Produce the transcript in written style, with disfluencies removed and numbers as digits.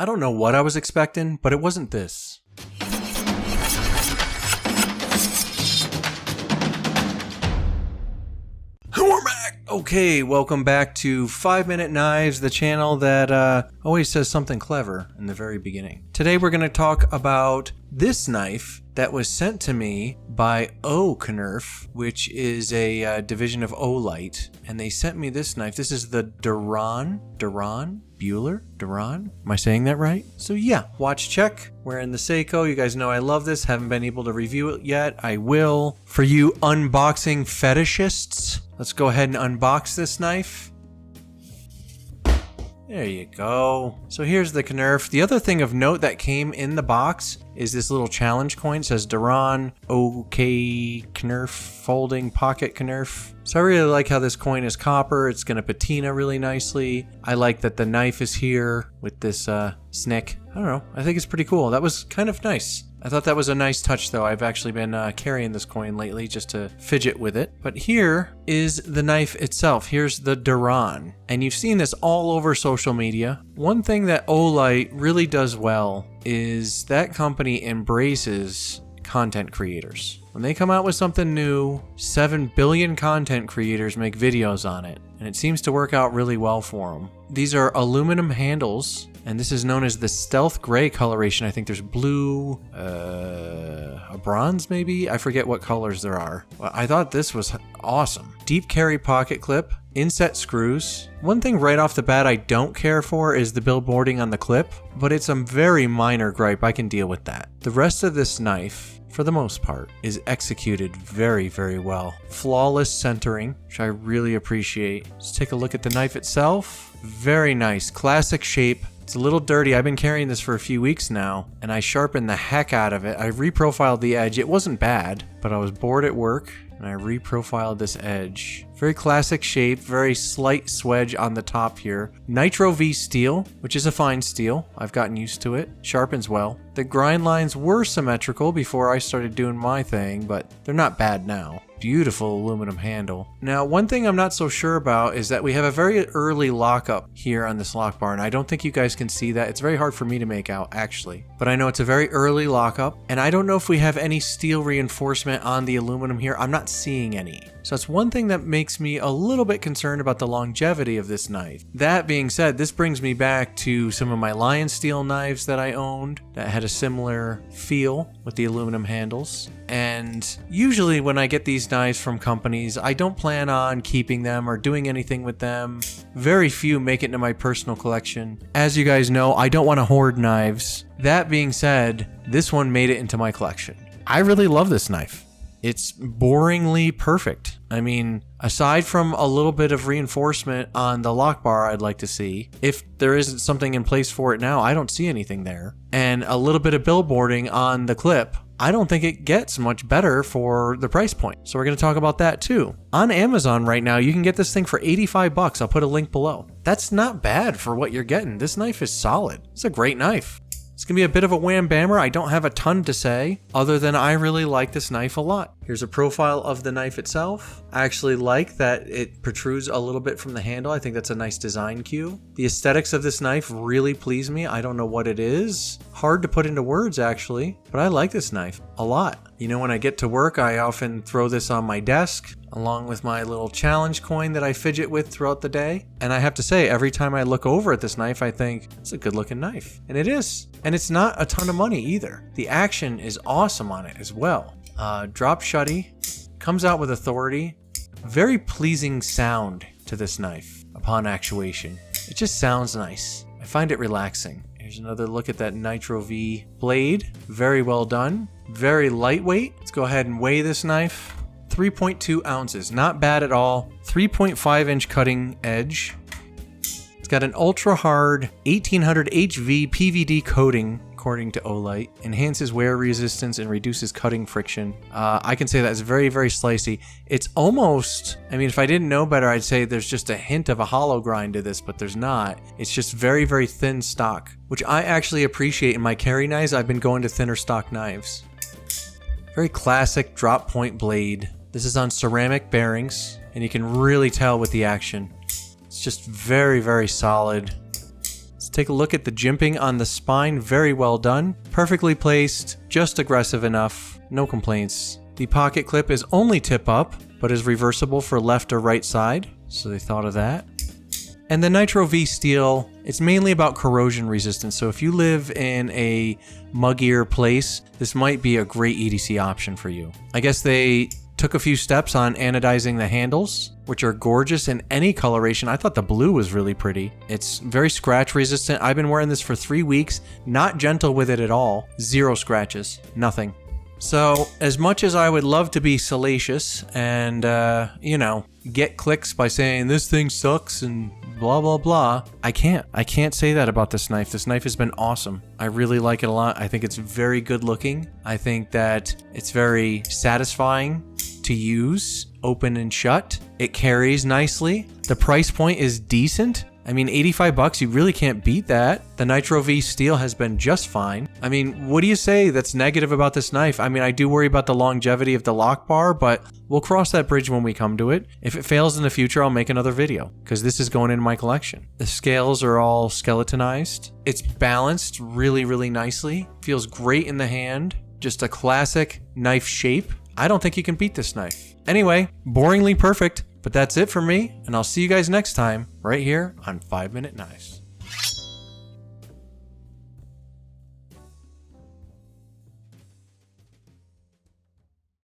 I don't know what I was expecting, but it wasn't this. We're back! Okay, welcome back to 5 Minute Knives, the channel that always says something clever in the very beginning. Today we're going to talk about this knife that was sent to me by Oknife, which is a division of Olight, and they sent me this knife. This is the Duron? Am I saying that right? So yeah, watch check. We're in the Seiko. You guys know I love this. Haven't been able to review it yet. I will. For you unboxing fetishists, let's go ahead and unbox this knife. There you go. So here's the Oknife. The other thing of note that came in the box is this little challenge coin. It says Duron, OK Oknife, folding pocket Oknife. So I really like how this coin is copper. It's going to patina really nicely. I like that the knife is here with this snick. I don't know. I think it's pretty cool. That was kind of nice. I thought that was a nice touch, though. I've actually been carrying this coin lately just to fidget with it. But here is the knife itself. Here's the Duron. And you've seen this all over social media. One thing that Olight really does well is that company embraces content creators. When they come out with something new, 7 billion content creators make videos on it. And it seems to work out really well for them. These are aluminum handles. And this is known as the stealth gray coloration. I think there's blue, a bronze maybe? I forget what colors there are. Well, I thought this was awesome. Deep carry pocket clip, inset screws. One thing right off the bat I don't care for is the billboarding on the clip, but it's a very minor gripe. I can deal with that. The rest of this knife, for the most part, is executed very, very well. Flawless centering, which I really appreciate. Let's take a look at the knife itself. Very nice, classic shape. It's a little dirty. I've been carrying this for a few weeks now, and I sharpened the heck out of it. I reprofiled the edge. It wasn't bad, but I was bored at work, and I reprofiled this edge. Very classic shape, very slight swedge on the top here. Nitro V steel, which is a fine steel. I've gotten used to it. Sharpens well. The grind lines were symmetrical before I started doing my thing, but they're not bad now. Beautiful aluminum handle. Now, one thing I'm not so sure about is that we have a very early lockup here on this lock bar, and I don't think you guys can see that. It's very hard for me to make out, actually. But I know it's a very early lockup, and I don't know if we have any steel reinforcement on the aluminum here. I'm not seeing any. So that's one thing that makes me a little bit concerned about the longevity of this knife. That being said, this brings me back to some of my Lion Steel knives that I owned that had a similar feel with the aluminum handles. And usually when I get these knives from companies, I don't plan on keeping them or doing anything with them. Very few make it into my personal collection. As you guys know, I don't want to hoard knives. That being said, this one made it into my collection. I really love this knife. It's boringly perfect. I mean, aside from a little bit of reinforcement on the lock bar I'd like to see, if there isn't something in place for it now, I don't see anything there. And a little bit of billboarding on the clip, I don't think it gets much better for the price point. So we're going to talk about that too. On Amazon right now, you can get this thing for 85 bucks. I'll put a link below. That's not bad for what you're getting. This knife is solid. It's a great knife. It's going to be a bit of a wham-bammer. I don't have a ton to say, other than I really like this knife a lot. Here's a profile of the knife itself. I actually like that it protrudes a little bit from the handle. I think that's a nice design cue. The aesthetics of this knife really please me. I don't know what it is. Hard to put into words, actually, but I like this knife a lot. You know, when I get to work, I often throw this on my desk, along with my little challenge coin that I fidget with throughout the day. And I have to say, every time I look over at this knife, I think, it's a good looking knife. And it is. And it's not a ton of money either. The action is awesome on it as well. Drop shutty, comes out with authority. Very pleasing sound to this knife upon actuation. It just sounds nice. I find it relaxing. Here's another look at that Nitro V blade. Very well done. Very lightweight. Let's go ahead and weigh this knife. 3.2 ounces, not bad at all. 3.5 inch cutting edge. It's got an ultra hard 1800 HV PVD coating, according to Olight. Enhances wear resistance and reduces cutting friction. I can say that's very, very slicey. It's almost, I mean, if I didn't know better, I'd say there's just a hint of a hollow grind to this, but there's not. It's just very, very thin stock, which I actually appreciate in my carry knives. I've been going to thinner stock knives. Very classic drop point blade. This is on ceramic bearings, and you can really tell with the action. It's just very, very solid. It's take a look at the jimping on the spine. Very well done. Perfectly placed, just aggressive enough. No complaints. The pocket clip is only tip up, but is reversible for left or right side. So they thought of that. And the Nitro V steel, it's mainly about corrosion resistance. So if you live in a muggier place, this might be a great EDC option for you. I guess they took a few steps on anodizing the handles, which are gorgeous in any coloration. I thought the blue was really pretty. It's very scratch resistant. I've been wearing this for 3 weeks, not gentle with it at all. 0 scratches, nothing. So as much as I would love to be salacious and, you know, get clicks by saying this thing sucks and blah, blah, blah, I can't say that about this knife. This knife has been awesome. I really like it a lot. I think it's very good looking. I think that it's very satisfying to use, open and shut. It carries nicely. The price point is decent. I mean, $85, you really can't beat that. The Nitro V steel has been just fine. I mean, what do you say that's negative about this knife? I mean, I do worry about the longevity of the lock bar, but we'll cross that bridge when we come to it. If it fails in the future, I'll make another video because this is going into my collection. The scales are all skeletonized. It's balanced really, really nicely. Feels great in the hand. Just a classic knife shape. I don't think you can beat this knife. Anyway, boringly perfect. But that's it for me, and I'll see you guys next time, right here on 5 Minute Knives.